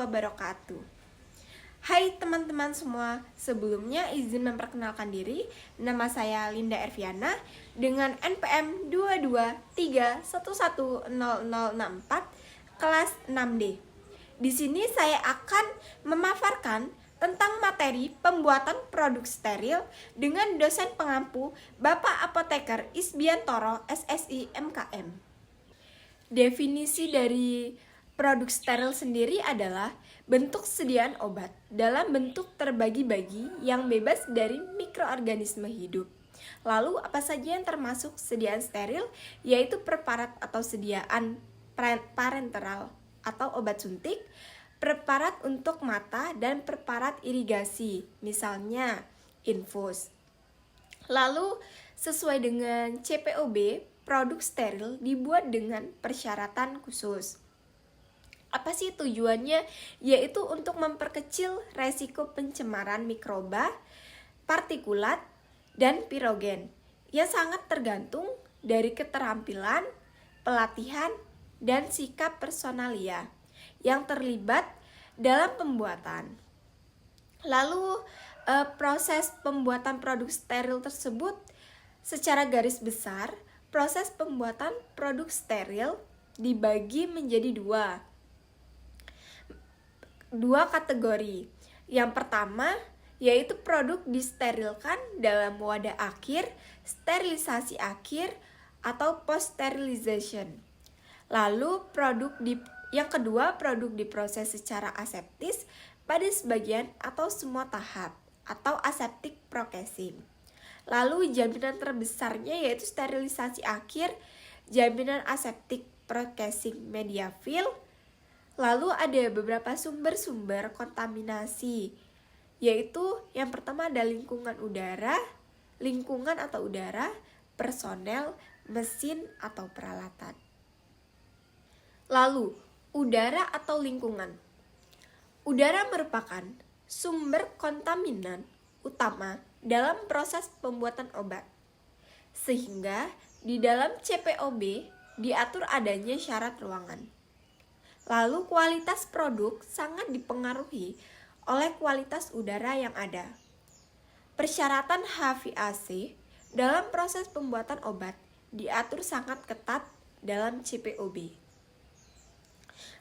wabarakatuh. Hai teman-teman semua, sebelumnya izin memperkenalkan diri. Nama saya Linda Erviana dengan NPM 223110064 kelas 6D. Di sini saya akan memaparkan tentang materi pembuatan produk steril dengan dosen pengampu Bapak Apoteker Isbiantoro SSI MKM. Definisi dari produk steril sendiri adalah bentuk sediaan obat dalam bentuk terbagi-bagi yang bebas dari mikroorganisme hidup. Lalu apa saja yang termasuk sediaan steril? Yaitu preparat atau sediaan parenteral atau obat suntik, preparat untuk mata, dan preparat irigasi, misalnya infus. Lalu sesuai dengan CPOB, produk steril dibuat dengan persyaratan khusus. Apa sih tujuannya? Yaitu untuk memperkecil resiko pencemaran mikroba, partikulat, dan pirogen yang sangat tergantung dari keterampilan, pelatihan, dan sikap personalia yang terlibat dalam pembuatan. Lalu proses pembuatan produk steril tersebut secara garis besar, proses pembuatan produk steril dibagi menjadi dua kategori. Yang pertama yaitu produk disterilkan dalam wadah akhir, sterilisasi akhir atau post sterilization. Lalu yang kedua produk diproses secara aseptis pada sebagian atau semua tahap atau aseptic processing. Lalu jaminan terbesarnya yaitu sterilisasi akhir, jaminan aseptic processing media fill. Lalu ada beberapa sumber-sumber kontaminasi, yaitu yang pertama ada lingkungan atau udara, personel, mesin atau peralatan. Lalu, udara atau lingkungan. Udara merupakan sumber kontaminan utama dalam proses pembuatan obat. Sehingga di dalam CPOB diatur adanya syarat ruangan. Lalu kualitas produk sangat dipengaruhi oleh kualitas udara yang ada. Persyaratan HVAC dalam proses pembuatan obat diatur sangat ketat dalam CPOB.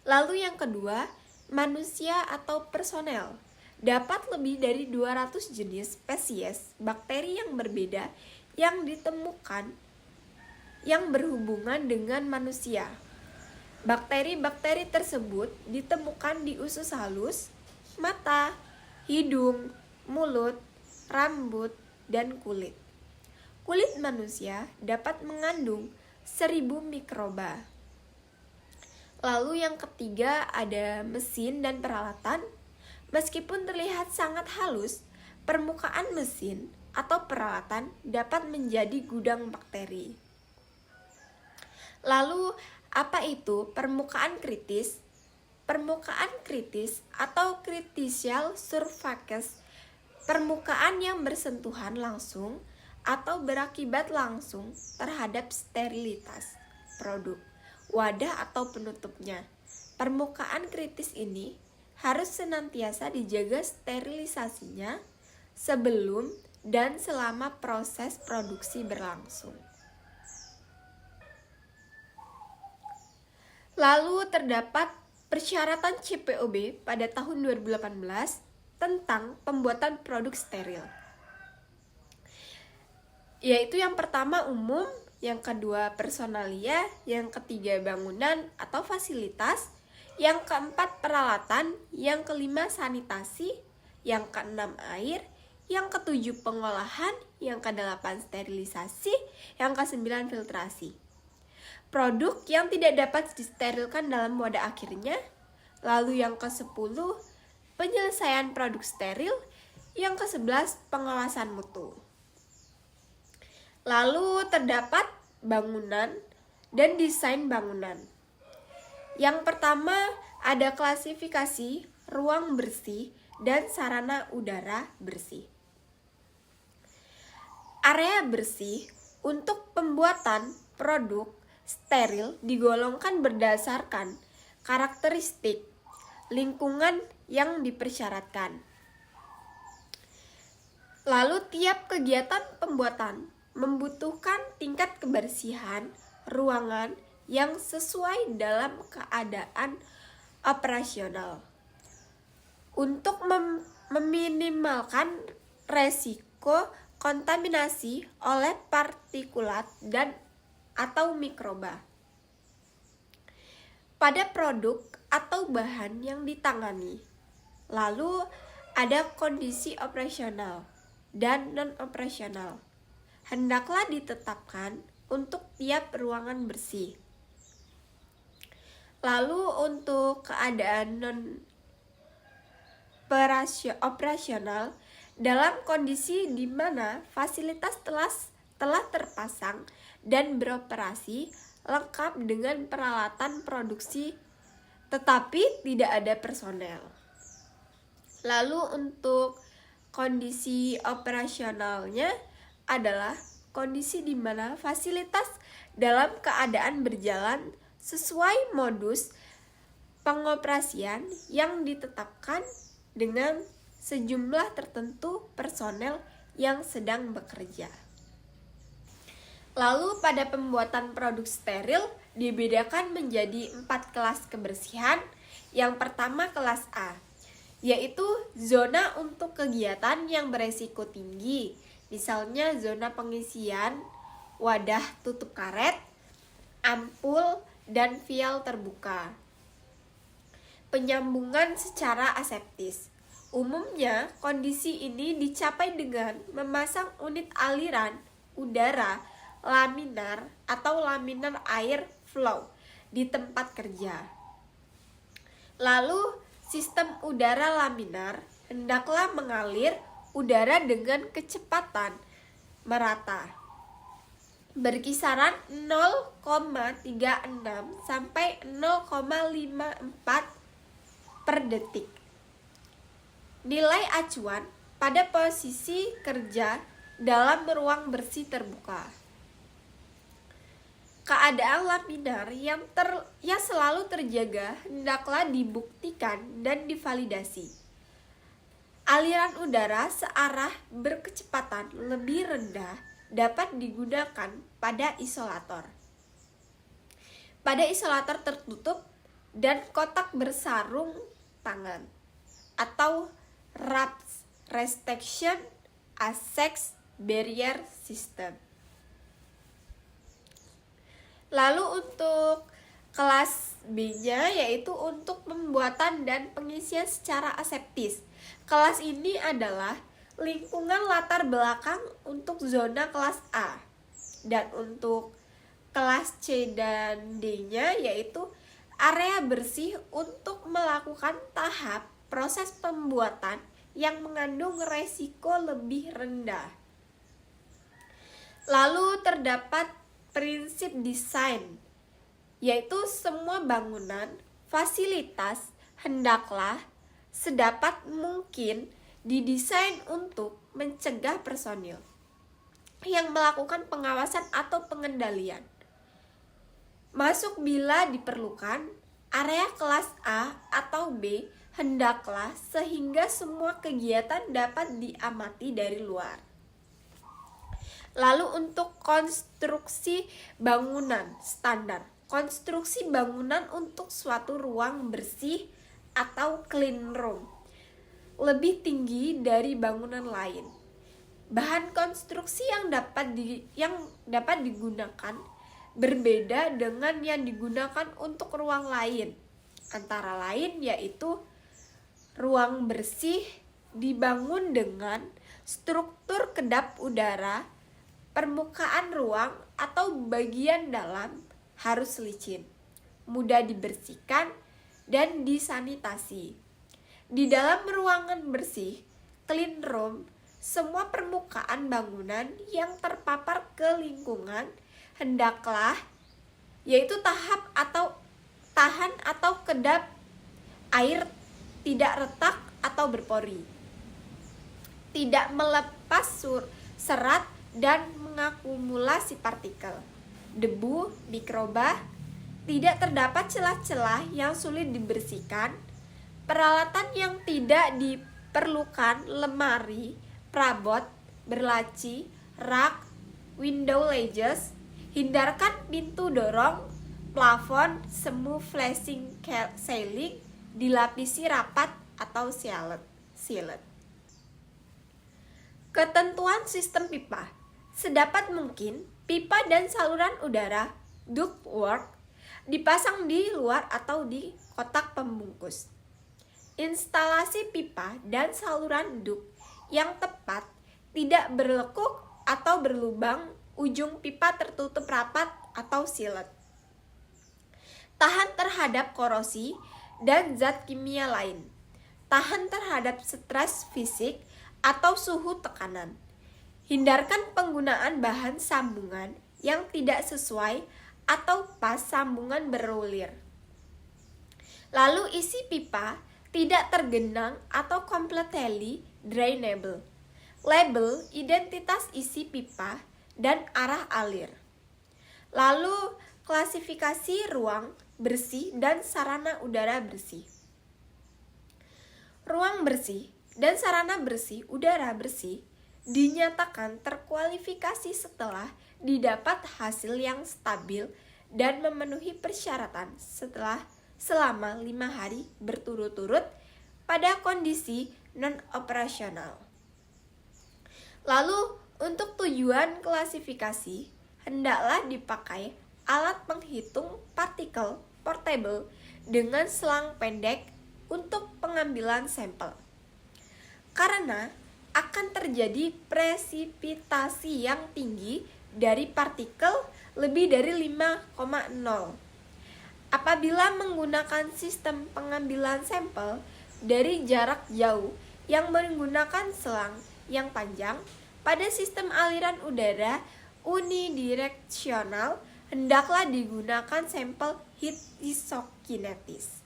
Lalu yang kedua, manusia atau personel. Dapat lebih dari 200 jenis spesies bakteri yang berbeda yang ditemukan yang berhubungan dengan manusia. Bakteri-bakteri tersebut ditemukan di usus halus, mata, hidung, mulut, rambut, dan kulit. Kulit manusia dapat mengandung 1000 mikroba. Lalu yang ketiga ada mesin dan peralatan. Meskipun terlihat sangat halus, permukaan mesin atau peralatan dapat menjadi gudang bakteri. Lalu apa itu permukaan kritis? Permukaan kritis atau critical surface, permukaan yang bersentuhan langsung atau berakibat langsung terhadap sterilitas produk, wadah atau penutupnya. Permukaan kritis ini harus senantiasa dijaga sterilisasinya sebelum dan selama proses produksi berlangsung. Lalu terdapat persyaratan CPOB pada tahun 2018 tentang pembuatan produk steril. Yaitu yang pertama umum, yang kedua personalia, yang ketiga bangunan atau fasilitas, yang keempat peralatan, yang kelima sanitasi, yang keenam air, yang ketujuh pengolahan, yang kedelapan sterilisasi, yang kesembilan filtrasi. Produk yang tidak dapat disterilkan dalam wadah akhirnya. Lalu yang ke-10 penyelesaian produk steril. Yang ke-11 pengawasan mutu. Lalu terdapat bangunan dan desain bangunan. Yang pertama ada klasifikasi ruang bersih dan sarana udara bersih. Area bersih untuk pembuatan produk steril digolongkan berdasarkan karakteristik lingkungan yang dipersyaratkan. Lalu tiap kegiatan pembuatan membutuhkan tingkat kebersihan ruangan yang sesuai dalam keadaan operasional. Untuk meminimalkan resiko kontaminasi oleh partikulat dan atau mikroba pada produk atau bahan yang ditangani. Lalu ada kondisi operasional dan non-operasional. Hendaklah ditetapkan untuk tiap ruangan bersih. Lalu untuk keadaan non-operasional, dalam kondisi di mana fasilitas telah terpasang dan beroperasi lengkap dengan peralatan produksi tetapi tidak ada personel. Lalu untuk kondisi operasionalnya adalah kondisi di mana fasilitas dalam keadaan berjalan sesuai modus pengoperasian yang ditetapkan dengan sejumlah tertentu personel yang sedang bekerja. Lalu pada pembuatan produk steril dibedakan menjadi 4 kelas kebersihan. Yang pertama kelas A, yaitu zona untuk kegiatan yang beresiko tinggi, misalnya zona pengisian wadah tutup karet, ampul, dan vial terbuka. Penyambungan secara aseptis. Umumnya kondisi ini dicapai dengan memasang unit aliran udara laminar atau laminar air flow di tempat kerja. Lalu sistem udara laminar hendaklah mengalir udara dengan kecepatan merata berkisaran 0,36 sampai 0,54 per detik. Nilai acuan pada posisi kerja dalam ruang bersih terbuka. Keadaan laminar yang selalu terjaga hendaklah dibuktikan dan divalidasi. Aliran udara searah berkecepatan lebih rendah dapat digunakan pada isolator. Pada isolator tertutup dan kotak bersarung tangan atau RAPS Restriction Access Barrier System. Lalu untuk kelas B-nya yaitu untuk pembuatan dan pengisian secara aseptis. Kelas ini adalah lingkungan latar belakang untuk zona kelas A. Dan untuk kelas C dan D-nya yaitu area bersih untuk melakukan tahap proses pembuatan yang mengandung resiko lebih rendah. Lalu terdapat prinsip desain, yaitu semua bangunan, fasilitas hendaklah sedapat mungkin didesain untuk mencegah personil yang melakukan pengawasan atau pengendalian masuk bila diperlukan. Area kelas A atau B hendaklah sehingga semua kegiatan dapat diamati dari luar. Lalu untuk konstruksi bangunan standar. Konstruksi bangunan untuk suatu ruang bersih atau clean room lebih tinggi dari bangunan lain. Bahan konstruksi yang dapat digunakan berbeda dengan yang digunakan untuk ruang lain. Antara lain yaitu ruang bersih dibangun dengan struktur kedap udara. Permukaan ruang atau bagian dalam harus licin, mudah dibersihkan, dan disanitasi. Di dalam ruangan bersih, clean room, semua permukaan bangunan yang terpapar ke lingkungan hendaklah yaitu tahan atau kedap air tidak retak atau berpori, tidak melepas serat dan mengakumulasi partikel, debu, mikroba, tidak terdapat celah-celah yang sulit dibersihkan, Peralatan yang tidak diperlukan: lemari, perabot, berlaci, rak, window ledges. Hindarkan pintu dorong, plafon, semu flashing ceiling, dilapisi rapat atau sealant. Ketentuan sistem pipa. Sedapat mungkin, pipa dan saluran udara ductwork dipasang di luar atau di kotak pembungkus. Instalasi pipa dan saluran duct yang tepat, tidak berlekuk atau berlubang, ujung pipa tertutup rapat atau sealant. Tahan terhadap korosi dan zat kimia lain. Tahan terhadap stres fisik atau suhu tekanan. Hindarkan penggunaan bahan sambungan yang tidak sesuai atau pas sambungan berulir. Lalu isi pipa tidak tergenang atau completely drainable. Label identitas isi pipa dan arah alir. Lalu klasifikasi ruang bersih dan sarana udara bersih. Ruang bersih dan sarana bersih udara bersih dinyatakan terkualifikasi setelah didapat hasil yang stabil dan memenuhi persyaratan selama 5 hari berturut-turut pada kondisi non-operasional. Lalu, untuk tujuan klasifikasi, hendaklah dipakai alat penghitung partikel portable dengan selang pendek untuk pengambilan sampel. Karena akan terjadi presipitasi yang tinggi dari partikel lebih dari 5,0. Apabila menggunakan sistem pengambilan sampel dari jarak jauh yang menggunakan selang yang panjang pada sistem aliran udara unidireksional, hendaklah digunakan sampel heat isokinetis.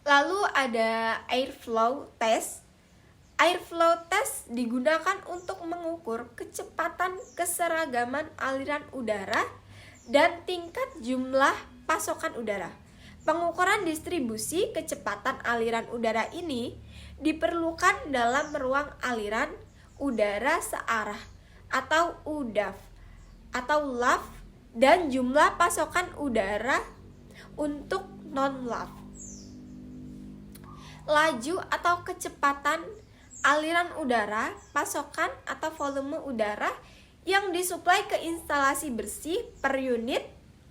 Lalu ada airflow test. Airflow test digunakan untuk mengukur kecepatan keseragaman aliran udara dan tingkat jumlah pasokan udara. Pengukuran distribusi kecepatan aliran udara ini diperlukan dalam ruang aliran udara searah atau UDAF atau LAF dan jumlah pasokan udara untuk non-LAF. Laju atau kecepatan aliran udara, pasokan atau volume udara yang disuplai ke instalasi bersih per unit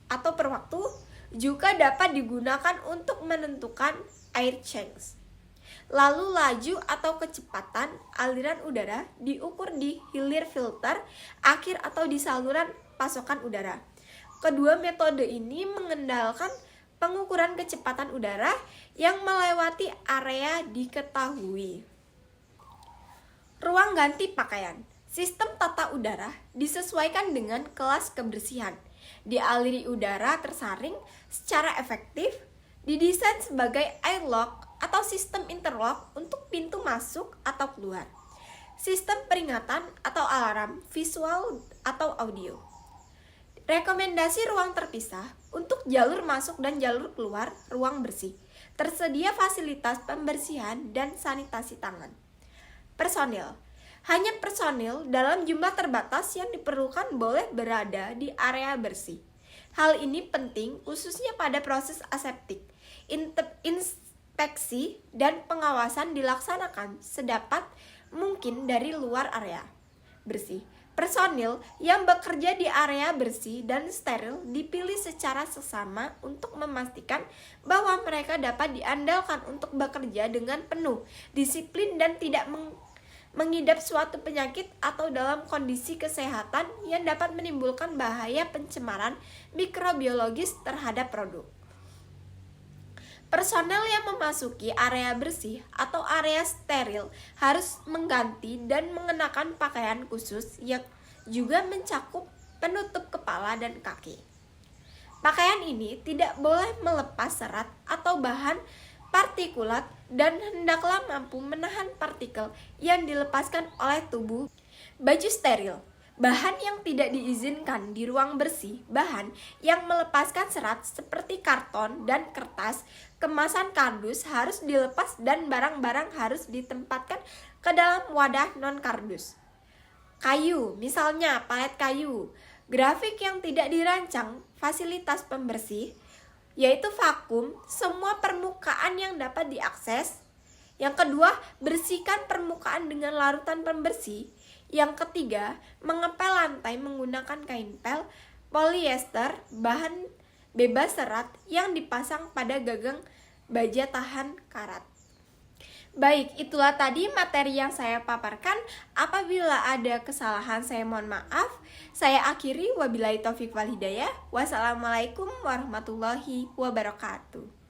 atau per waktu juga dapat digunakan untuk menentukan air change. Lalu laju atau kecepatan aliran udara diukur di hilir filter akhir atau di saluran pasokan udara. Kedua metode ini mengendalikan pengukuran kecepatan udara yang melewati area diketahui. Ruang ganti pakaian. Sistem tata udara disesuaikan dengan kelas kebersihan. Dialiri udara tersaring secara efektif, didesain sebagai airlock atau sistem interlock untuk pintu masuk atau keluar. Sistem peringatan atau alarm visual atau audio. Rekomendasi ruang terpisah untuk jalur masuk dan jalur keluar ruang bersih. Tersedia fasilitas pembersihan dan sanitasi tangan. Personil. Hanya personil dalam jumlah terbatas yang diperlukan boleh berada di area bersih. Hal ini penting khususnya pada proses aseptik. Inspeksi dan pengawasan dilaksanakan sedapat mungkin dari luar area bersih. Personil yang bekerja di area bersih dan steril dipilih secara seksama untuk memastikan bahwa mereka dapat diandalkan untuk bekerja dengan penuh disiplin dan tidak mengidap suatu penyakit atau dalam kondisi kesehatan yang dapat menimbulkan bahaya pencemaran mikrobiologis terhadap produk. Personel yang memasuki area bersih atau area steril harus mengganti dan mengenakan pakaian khusus yang juga mencakup penutup kepala dan kaki. Pakaian ini tidak boleh melepas serat atau bahan partikulat dan hendaklah mampu menahan partikel yang dilepaskan oleh tubuh. Baju steril. Bahan yang tidak diizinkan di ruang bersih, bahan yang melepaskan serat seperti karton dan kertas, kemasan kardus harus dilepas dan barang-barang harus ditempatkan ke dalam wadah non-kardus. Kayu, misalnya palet kayu. Grafik yang tidak dirancang, fasilitas pembersih, yaitu vakum, semua permukaan yang dapat diakses. Yang kedua, bersihkan permukaan dengan larutan pembersih. Yang ketiga, mengepel lantai menggunakan kain pel, polyester, bahan bebas serat yang dipasang pada gagang baja tahan karat. Baik, itulah tadi materi yang saya paparkan. Apabila ada kesalahan, saya mohon maaf. Saya akhiri, wabillahi taufik wal hidayah. Wassalamualaikum warahmatullahi wabarakatuh.